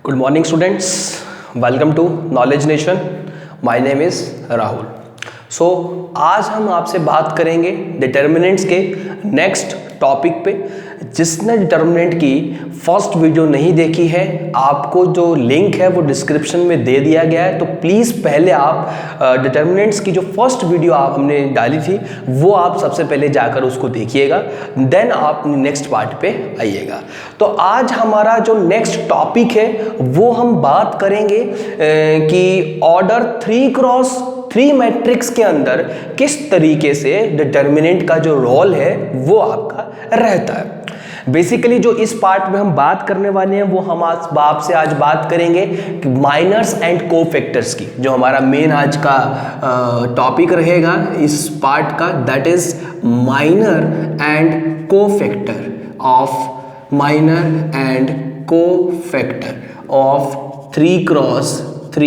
Good morning students, welcome to Knowledge Nation. My name is Rahul. So आज हम आपसे बात करेंगे डिटर्मिनेंट्स के नेक्स्ट टॉपिक पे। जिसने डिटर्मिनेंट की फर्स्ट वीडियो नहीं देखी है, आपको जो लिंक है वो डिस्क्रिप्शन में दे दिया गया है, तो प्लीज़ पहले आप डिटर्मिनेंट्स की जो फर्स्ट वीडियो हमने डाली थी वो आप सबसे पहले जाकर उसको देखिएगा, देन आप नेक्स्ट पार्ट पे आइएगा। तो आज हमारा जो नेक्स्ट टॉपिक है वो हम बात करेंगे कि ऑर्डर 3x3 मैट्रिक्स के अंदर किस तरीके से डिटर्मिनेंट का जो रोल है वो आपका रहता है। बेसिकली जो इस पार्ट में हम बात करने वाले हैं वो हम आपसे आज बात करेंगे कि माइनर्स एंड कोफैक्टर्स की, जो हमारा मेन आज का टॉपिक रहेगा इस पार्ट का, that is minor and cofactor of 3x3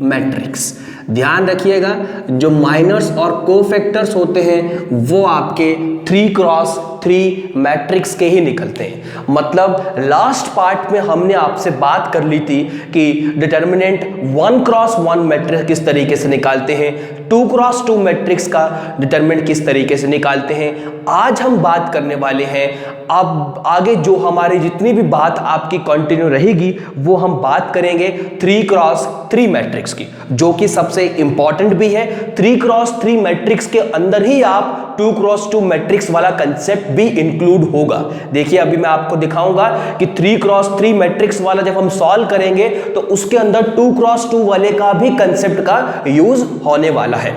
matrix. ध्यान रखिएगा, जो माइनर्स और कोफैक्टर्स होते हैं वो आपके 3x3 मैट्रिक्स के ही निकलते हैं। मतलब लास्ट पार्ट में हमने आपसे बात कर ली थी कि डिटर्मिनेंट 1x1 मैट्रिक्स किस तरीके से निकालते हैं, 2x2 मैट्रिक्स का डिटर्मिनेंट किस तरीके से निकालते हैं। आज हम बात करने वाले हैं, अब आगे जो हमारी जितनी भी बात आपकी कंटिन्यू रहेगी वो हम बात करेंगे 3x3 मैट्रिक्स की, जो कि सबसे इंपॉर्टेंट भी है। 3x3 मैट्रिक्स के अंदर ही आप 2x2 मैट्रिक्स वाला कंसेप्ट भी इंक्लूड होगा। देखिए अभी मैं आपको दिखाऊंगा कि 3x3 मैट्रिक्स वाला जब हम सॉल्व करेंगे तो उसके अंदर 2x2 वाले का भी कंसेप्ट का यूज होने वाला है।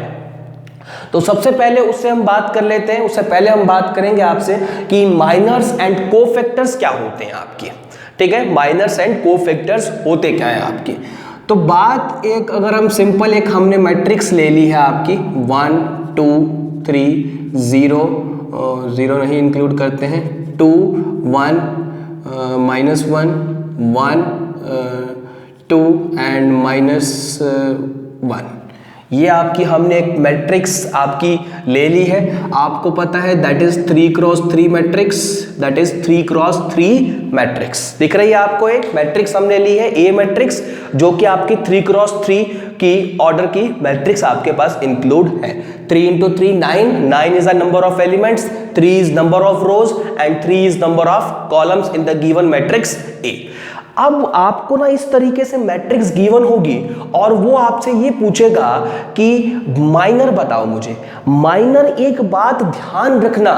तो सबसे पहले उससे हम बात कर लेते हैं। उससे पहले हम बात करेंगे आपसे कि माइनर्स एंड कोफैक्टर्स क्या होते हैं आपके। ठीक है, माइनर्स एंड कोफैक्टर्स होते क्या है आपके। तो बात एक, अगर हम सिंपल एक हमने मैट्रिक्स ले ली है आपकी 1 2 3 0 0 नहीं इंक्लूड करते हैं, 2 1 -1 1 2 एंड -1। ये आपकी हमने एक मैट्रिक्स आपकी ले ली है। आपको पता है that is 3x3 matrix, that is 3x3 matrix. दिख रही है आपको, एक मैट्रिक्स हमने ली है, ए मैट्रिक्स, जो कि आपकी 3x3 की ऑर्डर की मैट्रिक्स आपके पास इंक्लूड है। 3 × 3 9, 9 is the number of elements, 3 is number of rose and 3 is number of columns in the given matrix A. अब आपको ना इस तरीके से मैट्रिक्स गिवन होगी और वो आपसे ये पूछेगा कि माइनर बताओ मुझे। माइनर, एक बात ध्यान रखना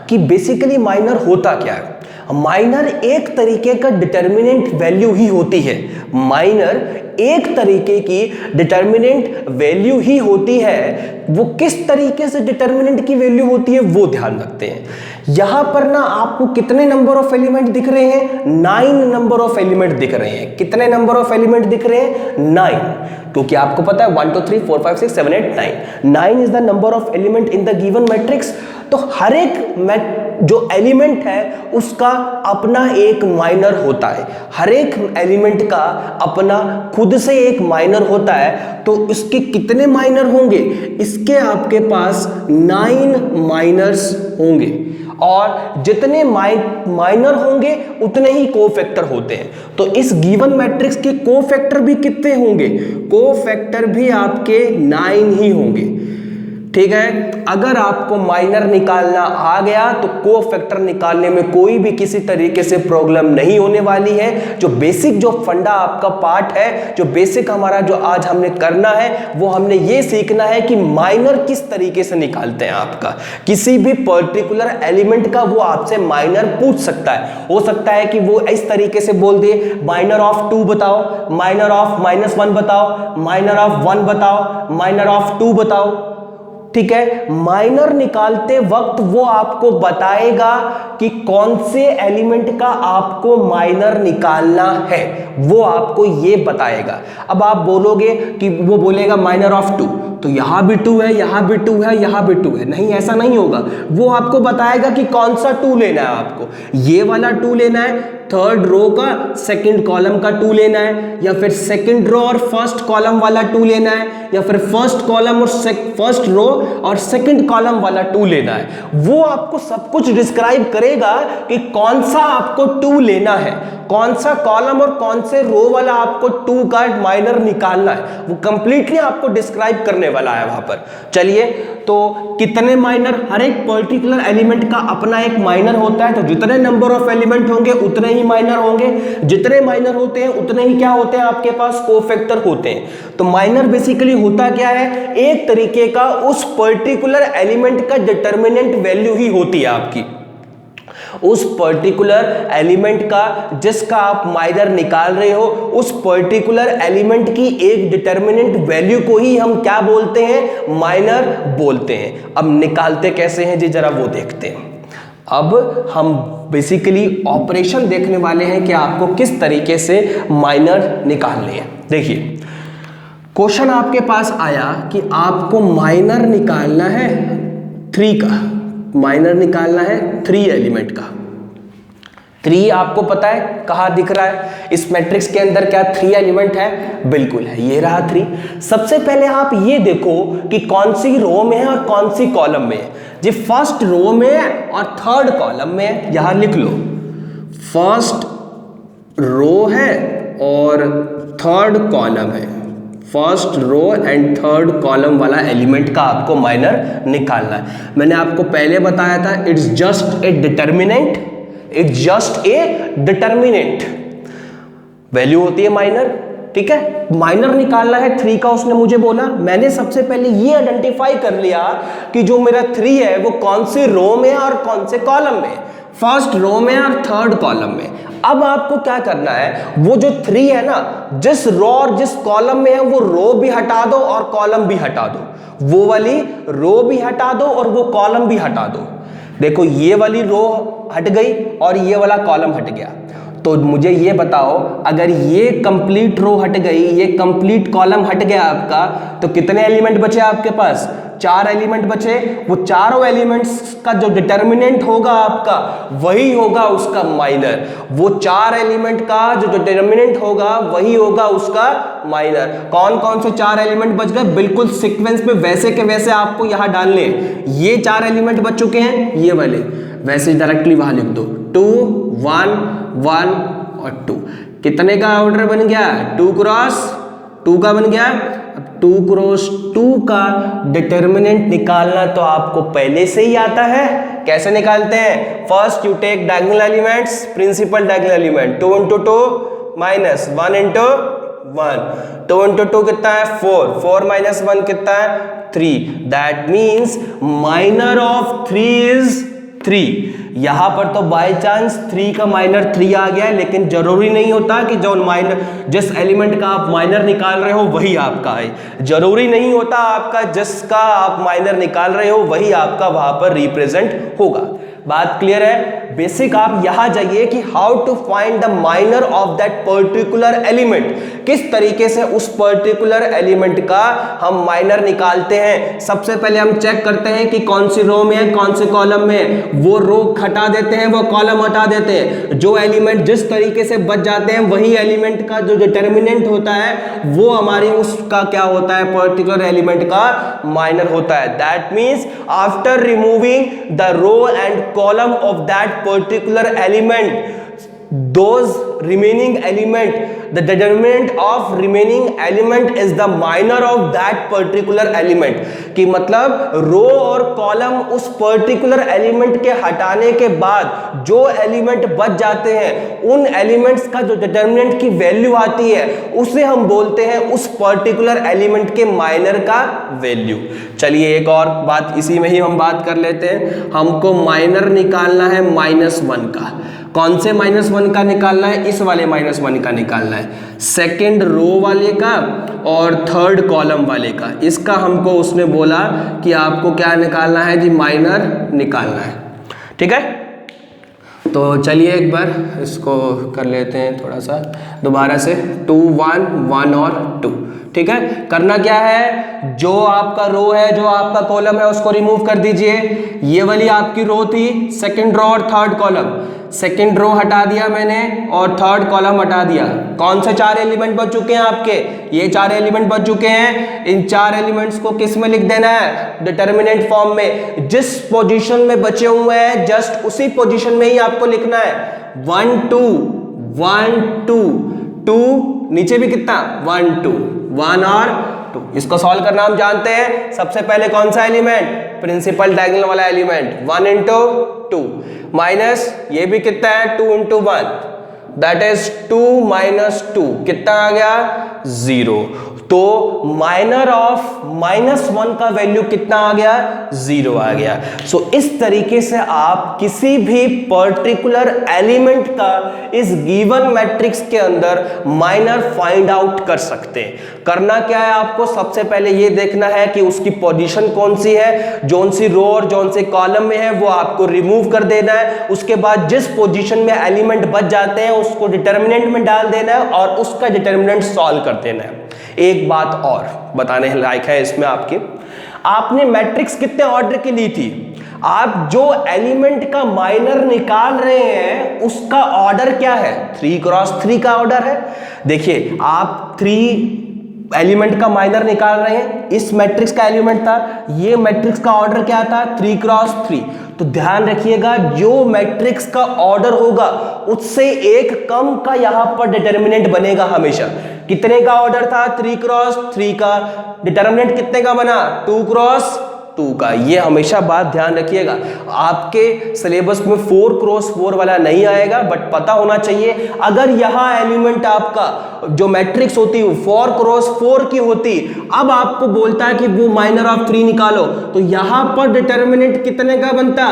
कि बेसिकली माइनर होता क्या है। माइनर एक तरीके का डिटर्मिनेंट वैल्यू ही होती है। माइनर एक तरीके की डिटर्मिनेंट वैल्यू ही होती है। वो किस तरीके से डिटर्मिनेंट की वैल्यू होती है वो ध्यान रखते हैं। यहां पर ना आपको कितने नंबर ऑफ एलिमेंट दिख रहे हैं? 9 नंबर ऑफ एलिमेंट दिख रहे हैं। कितने नंबर ऑफ एलिमेंट दिख रहे हैं? 9, क्योंकि आपको पता है 1 2 3 4 5 6 7 8 9 9 is the number of element in the given matrix. तो हर एक जो एलिमेंट है उसका अपना एक माइनर होता है। हर एक एलिमेंट का अपना खुद से एक माइनर होता है। तो इसके कितने माइनर होंगे? इसके आपके पास 9 माइनर्स होंगे, और जितने माइनर होंगे उतने ही कोफैक्टर होते हैं। तो इस गिवन मैट्रिक्स के कोफैक्टर भी कितने होंगे? कोफैक्टर भी आपके 9 ही होंगे। ठीक है, अगर आपको माइनर निकालना आ गया तो कोफैक्टर निकालने में कोई भी किसी तरीके से प्रॉब्लम नहीं होने वाली है। जो बेसिक जो फंडा आपका पार्ट है, जो बेसिक हमारा जो आज हमने करना है, वो हमने ये सीखना है कि माइनर किस तरीके से निकालते हैं। आपका किसी भी पर्टिकुलर एलिमेंट का वो आपसे माइनर पूछ सकता है। हो सकता है कि वो इस तरीके से बोल दे, माइनर ऑफ 2 बताओ, माइनर ऑफ -1 बताओ, माइनर ऑफ 1 बताओ, माइनर ऑफ 2 बताओ। ठीक है, माइनर निकालते वक्त वो आपको बताएगा कि कौन से एलिमेंट का आपको माइनर निकालना है, वो आपको ये बताएगा। अब आप बोलोगे कि वो बोलेगा माइनर ऑफ 2, तो यहां भी 2 है, यहां भी 2 है, यहां भी 2 है। नहीं, ऐसा नहीं होगा। वो आपको बताएगा कि कौन सा 2 लेना है आपको। ये वाला 2 लेना है, थर्ड रो का सेकंड कॉलम का 2 लेना है, या फिर सेकंड रो और फर्स्ट कॉलम वाला 2 लेना है, या फिर फर्स्ट कॉलम और फर्स्ट रो और सेकंड कॉलम वाला 2 लेना है, वो आपको सब कुछ डिस्क्राइब करेगा कि कौन सा आपको 2 लेना है, कौन सा कॉलम और कौन से रो वाला आपको 2 का माइनर निकालना है, वो कंप्लीटली आपको डिस्क्राइब करने वाला है वहां पर। चलिए, तो कितने माइनर, हर एक पर्टिकुलर एलिमेंट का अपना एक माइनर होता है, तो जितने नंबर ऑफ एलिमेंट होंगे उतने ही माइनर होंगे, जितने माइनर होते हैं उतने ही क्या होते हैं आपके पास कोफैक्टर होते हैं। तो माइनर बेसिकली होता क्या है, एक तरीके का उस पर्टिकुलर एलिमेंट का डिटर्मिनेंट वैल्यू ही होती है आपकी, उस पर्टिकुलर एलिमेंट का जिसका आप माइनर निकाल रहे हो, उस पर्टिकुलर एलिमेंट की एक डिटर्मिनेंट वैल्यू को ही हम क्या बोलते हैं, माइनर बोलते हैं। अब निकालते कैसे हैं जी, जरा वो देखते हैं। अब हम बेसिकली ऑपरेशन देखने वाले हैं कि आपको किस तरीके से माइनर निकालने हैं। देखिए, क्वेश्चन आपके पास आया कि आपको माइनर निकालना है 3 का, माइनर निकालना है 3 एलिमेंट का। 3 आपको पता है कहाँ दिख रहा है, इस मैट्रिक्स के अंदर क्या 3 एलिमेंट है, बिल्कुल है, ये रहा 3। सबसे पहले आप ये देखो कि कौन सी रो में है और कौन सी कॉलम में है जी। फर्स्ट रो में और थर्ड कॉलम में, यहां लिख लो, फर्स्ट रो है और थर्ड कॉलम है, first row and third column वाला एलिमेंट का आपको माइनर निकालना है। मैंने आपको पहले बताया था, it's just a determinant, it's just a determinant value होती है माइनर, ठीक है। माइनर निकालना है 3 का, उसने मुझे बोला, मैंने सबसे पहले ये आइडेंटिफाई कर लिया कि जो मेरा 3 है वो कौन सी रो में और कौन से कॉलम में, फर्स्ट रो में और थर्ड कॉलम में। अब आपको क्या करना है, वो जो 3 है ना, जिस रो और जिस कॉलम में है वो रो भी हटा दो और कॉलम भी हटा दो, वो वाली रो भी हटा दो और वो कॉलम भी हटा दो। देखो, ये वाली रो हट गई और ये वाला कॉलम हट गया। तो मुझे ये बताओ, अगर ये कंप्लीट रो हट गई, ये कंप्लीट कॉलम हट गया आपका, तो कितने एलिमेंट बचे आपके पास, 4 एलिमेंट बचे। वो चारों एलिमेंट्स का जो डिटर्मिनेंट होगा आपका, वही होगा उसका माइनर। वो 4 एलिमेंट का जो डिटर्मिनेंट होगा वही होगा उसका माइनर। कौन कौन से 4 एलिमेंट बच गए, बिल्कुल सीक्वेंस में वैसे के वैसे आपको यहां डालने। ये 4 एलिमेंट बच चुके हैं, ये वाले वैसे डायरेक्टली वहां लिख दो, 2 1 1 और 2। कितने का ऑर्डर बन गया, 2 क्रॉस 2 का बन गया। अब 2 क्रॉस 2 का डिटर्मिनेंट निकालना तो आपको पहले से ही आता है। कैसे निकालते हैं, first you take diagonal elements, principal diagonal element, 2 into 2 minus 1 into 1, 2 into 2 कितना है 4, 4 minus 1 कितना है 3। That means minor of 3 is 3। यहां पर तो बाय चांस 3 का माइनर 3 आ गया है, लेकिन जरूरी नहीं होता कि जो माइनर, जिस एलिमेंट का आप माइनर निकाल रहे हो वही आपका है। जरूरी नहीं होता आपका जिसका आप माइनर निकाल रहे हो वही आपका वहां पर रिप्रेजेंट होगा। बात क्लियर है। बेसिक आप यहां जाइए कि how to find the minor of that particular element, किस तरीके से उस पर्टिकुलर एलिमेंट का हम माइनर निकालते हैं। सबसे पहले हम चेक करते हैं कि कौन सी रो में है, कौन से कॉलम में है। वो रो हटा देते हैं, वो कॉलम हटा देते हैं। जो एलिमेंट जिस तरीके से बच जाते हैं वही एलिमेंट का जो डिटर्मिनेंट होता है वो हमारी उसका क्या होता है, पर्टिकुलर एलिमेंट का माइनर होता है। That means after removing the row and column of that particular element, those remaining element, the determinant of remaining element is the minor of that particular element। कि मतलब रो और कॉलम उस particular element के हटाने के बाद जो एलिमेंट बच जाते हैं, उन एलिमेंट्स का जो डिटर्मिनेंट की वैल्यू आती है उसे हम बोलते हैं उस पर्टिकुलर एलिमेंट के माइनर का वैल्यू। चलिए एक और बात इसी में ही हम बात कर लेते हैं। हमको माइनर निकालना है -1 का। कौन से -1 का निकालना है, इस वाले -1 का निकालना है, सेकंड रो वाले का और थर्ड कॉलम वाले का। इसका हमको उसने बोला कि आपको क्या निकालना है जी, माइनर निकालना है। ठीक है, तो चलिए एक बार इसको कर लेते हैं थोड़ा सा दोबारा से। 2 1 1 और 2, ठीक है, करना क्या है, जो आपका रो है, जो आपका कॉलम है, उसको रिमूव कर दीजिए। ये वाली आपकी रो थी, सेकंड रो और थर्ड कॉलम, सेकंड रो हटा दिया मैंने और थर्ड कॉलम हटा दिया। कौन से 4 एलिमेंट बच चुके हैं आपके, ये 4 एलिमेंट बच चुके हैं। इन 4 एलिमेंट्स को किस में लिख देना है, डिटर्मिनेंट फॉर्म में। जिस पोजीशन में बचे हुए हैं जस्ट उसी पोजीशन में ही आपको लिखना है। 1 2 1 2 2, नीचे भी कितना 1 2 1 और 2। इसको सॉल्व करना हम जानते हैं। सबसे पहले कौन सा एलिमेंट, प्रिंसिपल डायगोनल वाला एलिमेंट, 1 इंटू 2 माइनस ये भी कितना है 2 इंटू 1, दैट इज 2 माइनस 2, कितना आ गया 0। तो माइनर ऑफ -1 का वैल्यू कितना आ गया, 0 आ गया। सो इस तरीके से आप किसी भी पर्टिकुलर एलिमेंट का इस गिवन मैट्रिक्स के अंदर माइनर फाइंड आउट कर सकते हैं। करना क्या है आपको, सबसे पहले ये देखना है कि उसकी पोजीशन कौन सी है, जौन सी रो और जौन से कॉलम में है वो आपको रिमूव कर देना है। उसके बाद जिस पोजीशन में एलिमेंट बच जाते हैं उसको डिटर्मिनेंट में डाल देना है और उसका डिटर्मिनेंट सॉल्व कर देना है। एक बात और बताने लायक है इसमें आपने मैट्रिक्स कितने ऑर्डर की ली थी, आप जो एलिमेंट का माइनर निकाल रहे हैं उसका ऑर्डर क्या है, 3 क्रॉस 3 का ऑर्डर है। देखिए आप 3 एलिमेंट का माइनर निकाल रहे हैं, इस मैट्रिक्स का एलिमेंट था, ये मैट्रिक्स का ऑर्डर क्या था 3 क्रॉस 3। तो ध्यान रखिएगा जो मैट्रिक्स का ऑर्डर होगा उससे एक कम का यहां पर डिटर्मिनेंट बनेगा हमेशा। कितने का ऑर्डर था 3 क्रॉस 3 का, डिटर्मिनेंट कितने का बना 2 क्रॉस 2 का। ये हमेशा बात ध्यान रखिएगा। आपके सिलेबस में 4 क्रॉस 4 वाला नहीं आएगा, बट पता होना चाहिए अगर यहां एलिमेंट आपका जो मैट्रिक्स होती है 4 क्रॉस 4 की होती, अब आपको बोलता है कि वो माइनर ऑफ 3 निकालो, तो यहां पर डिटर्मिनेंट कितने का बनता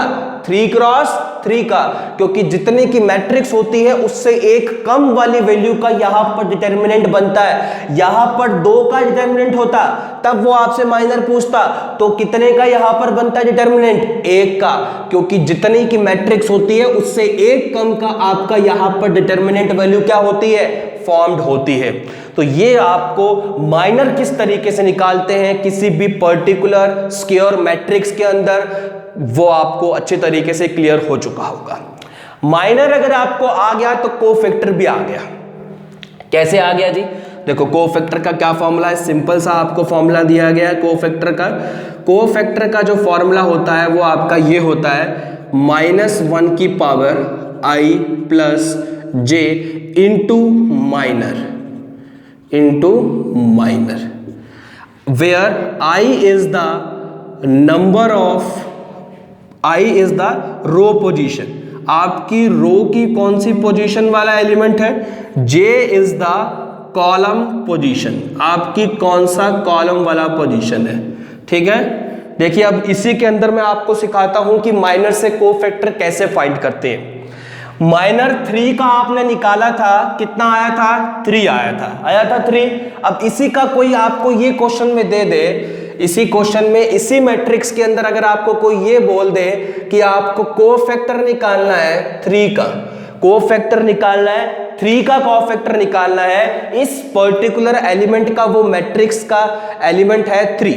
3 क्रॉस 3 का, क्योंकि जितने की मैट्रिक्स होती है उससे एक कम वाली वैल्यू का यहां पर डिटर्मिनेंट बनता है। यहां पर 2 का डिटर्मिनेंट होता तब वो आपसे माइनर पूछता, तो कितने का यहां पर बनता है डिटर्मिनेंट 1 का, क्योंकि जितने की मैट्रिक्स होती है उससे एक कम का आपका यहां पर डिटर्मिनेंट वैल्यू क्या होती है, फॉर्म्ड होती है। तो ये आपको माइनर किस तरीके से निकालते हैं किसी भी पर्टिकुलर स्क्वायर मैट्रिक्स के अंदर, वो आपको अच्छे तरीके से क्लियर हो चुका होगा। माइनर अगर आपको आ गया तो कोफैक्टर भी आ गया। कैसे आ गया जी, देखो कोफैक्टर का क्या फॉर्मूला है, सिंपल सा आपको फॉर्मूला दिया गया है कोफैक्टर का। कोफैक्टर का जो फॉर्मूला होता है वो आपका ये होता है -1 की power i plus j into minor, where i is the row position. आपकी रो की कौन सी पोजीशन वाला एलिमेंट है, j is the column position, आपकी कौन सा कॉलम वाला पोजीशन है। ठीक है, देखिए अब इसी के अंदर मैं आपको सिखाता हूं कि माइनर से कोफैक्टर कैसे फाइंड करते हैं। माइनर 3 का आपने निकाला था, कितना आया था 3 आया था 3। अब इसी का कोई आपको ये क्वेश्चन में दे दे, इसी क्वेश्चन में इसी मैट्रिक्स के अंदर अगर आपको कोई ये बोल दे कि आपको कोफैक्टर निकालना है 3 का, कोफैक्टर निकालना है 3 का कोफैक्टर निकालना है, इस पर्टिकुलर एलिमेंट का वो मैट्रिक्स का एलिमेंट है 3,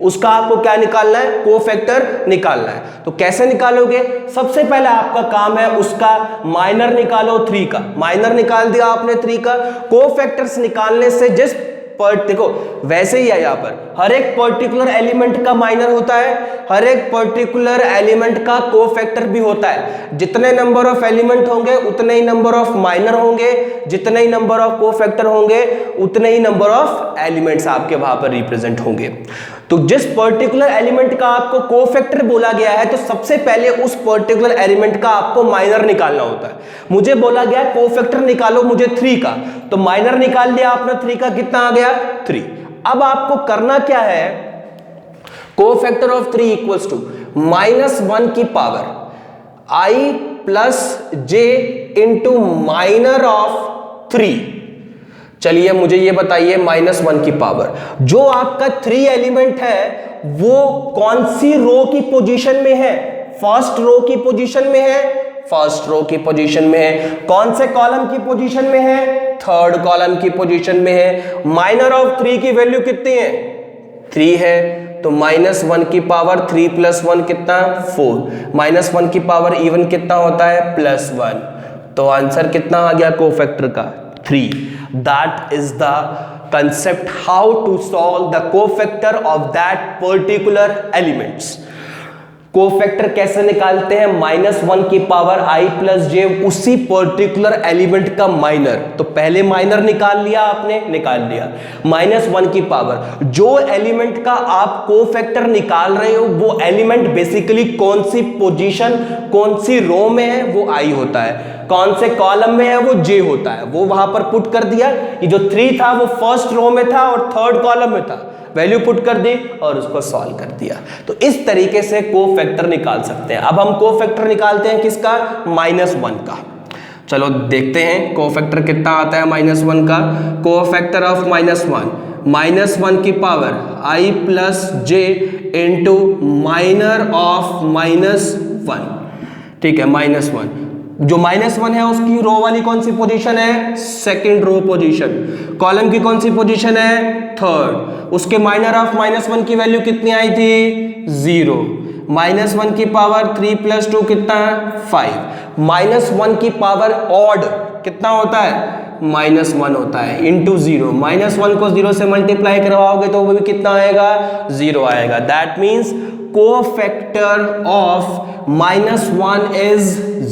उसका आपको क्या निकालना है, कोफैक्टर निकालना है। तो कैसे निकालोगे, सबसे पहले आपका काम है उसका माइनर निकालो 3 का, माइनर निकाल दिया आपने 3 का। कोफैक्टर्स निकालने से जिस देखो वैसे ही है, यहाँ पर हर एक पर्टिकुलर एलिमेंट का माइनर होता है, हर एक पर्टिकुलर एलिमेंट का कोफैक्टर भी होता है। जितने नंबर ऑफ एलिमेंट होंगे उतने ही नंबर ऑफ माइनर होंगे, जितने ही नंबर ऑफ कोफैक्टर होंगे उतने ही नंबर ऑफ एलिमेंट्स आपके वहां पर रिप्रेजेंट होंगे। तो जिस पर्टिकुलर एलिमेंट का आपको कोफैक्टर बोला गया है तो सबसे पहले उस पर्टिकुलर एलिमेंट का आपको माइनर निकालना होता है। मुझे बोला गया कोफैक्टर निकालो मुझे 3 का, तो माइनर निकाल लिया आपने 3 का, कितना आ गया 3। अब आपको करना क्या है, कोफैक्टर ऑफ 3 इक्वल्स टू -1 की power i plus j into minor of 3। चलिए मुझे ये बताइए -1 की पावर, जो आपका 3 एलिमेंट है वो कौन सी रो की पोजीशन में है, फर्स्ट रो की पोजीशन में है, फर्स्ट रो की पोजीशन में है। कौन से कॉलम की पोजीशन में है? थर्ड कॉलम की पोजीशन में है। माइनर ऑफ 3 की वैल्यू कितनी है? 3 है, तो -1 की पावर 3 + 1 कितना? 4। -1 की पावर इवन कितना होता है? +1। तो आंसर कितना आ गया कोफैक्टर का? 3। That is the concept how to solve the cofactor of that particular elements। Cofactor कैसे निकालते हैं? -1 की पावर i + j उसी पर्टिकुलर एलिमेंट का माइनर। तो पहले माइनर निकाल लिया आपने, निकाल लिया। -1 की पावर, जो एलिमेंट का आप कोफैक्टर निकाल रहे हो वो एलिमेंट बेसिकली कौन सी पोजीशन, कौन सी रो में है, वो i होता है। कौन से कॉलम में है, वो j होता है। वो वहां पर पुट कर दिया। ये जो 3 था वो फर्स्ट रो में था और थर्ड कॉलम में था, वैल्यू पुट कर दी और उसको सॉल्व कर दिया। तो इस तरीके से कोफैक्टर निकाल सकते हैं। अब हम कोफैक्टर निकालते हैं किसका? -1 का। चलो देखते हैं कोफैक्टर कितना आता है -1 का। कोफैक्टर ऑफ -1 की power i + j into minor of -1। ठीक है, -1। जो -1 है उसकी रो वाली कौन सी पोजीशन है? Second row position. कॉलम की कौन सी पोजीशन है? थर्ड। उसके माइनर ऑफ -1 की वैल्यू कितनी आई थी? 0। -1 की पावर 3 + 2 कितना? 5। -1 की पावर ऑड कितना होता है? -1 होता है, इंटू 0। -1 को 0 से मल्टीप्लाई करवाओगे तो वो भी कितना आएगा? 0 आएगा। That means cofactor of -1 is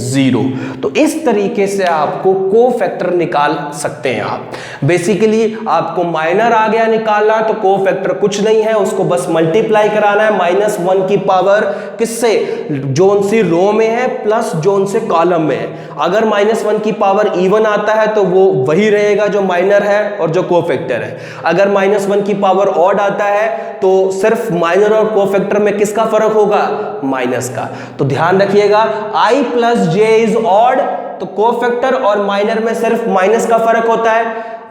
0। तो इस तरीके से आपको कोफैक्टर निकाल सकते हैं आप। बेसिकली आपको माइनर आ गया निकालना, तो कोफैक्टर कुछ नहीं है, उसको बस मल्टीप्लाई कराना है -1 की पावर किससे? जोन सी रो में है प्लस जोन से कॉलम में है। अगर -1 की पावर इवन आता है तो वो वही रहेगा जो माइनर है और जो कोफैक्टर है। अगर -1 की पावर ऑड आता है तो सिर्फ माइनर और कोफैक्टर में किसका फर्क होगा? माइनस का। तो ध्यान रखिएगा, i + j इज ऑड, तो कोफैक्टर और माइनर में सिर्फ माइनस का फर्क होता है।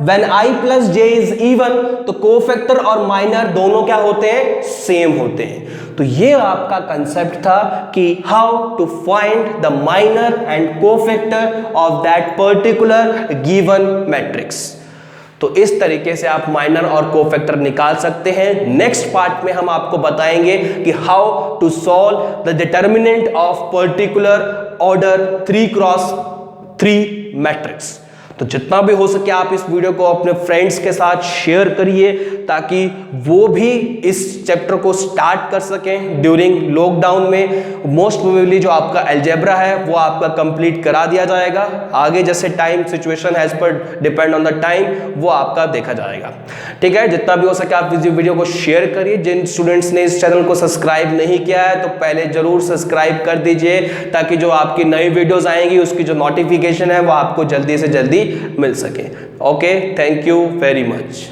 When i + j is even, तो कोफैक्टर और माइनर दोनों क्या होते हैं? सेम होते हैं। तो ये आपका कंसेप्ट था कि how to find the minor and cofactor of that particular given matrix. तो इस तरीके से आप माइनर और कोफैक्टर निकाल सकते हैं। नेक्स्ट पार्ट में हम आपको बताएंगे कि how to solve the determinant of particular order 3x3 matrix. तो जितना भी हो सके आप इस वीडियो को अपने फ्रेंड्स के साथ शेयर करिए ताकि वो भी इस चैप्टर को स्टार्ट कर सकें ड्यूरिंग लॉकडाउन में। मोस्ट प्रोबेबली जो आपका अलजेब्रा है वो आपका कंप्लीट करा दिया जाएगा। आगे जैसे टाइम सिचुएशन एज पर डिपेंड ऑन द टाइम वो आपका देखा जाएगा। ठीक है, जितना भी हो सके आप इस वीडियो को शेयर करिए। जिन स्टूडेंट्स ने इस चैनल को सब्सक्राइब नहीं किया है तो पहले जरूर सब्सक्राइब कर दीजिए ताकि जो आपकी नई वीडियोस आएंगी उसकी जो नोटिफिकेशन है वो आपको जल्दी से जल्दी मिल सके। Okay, thank you very much.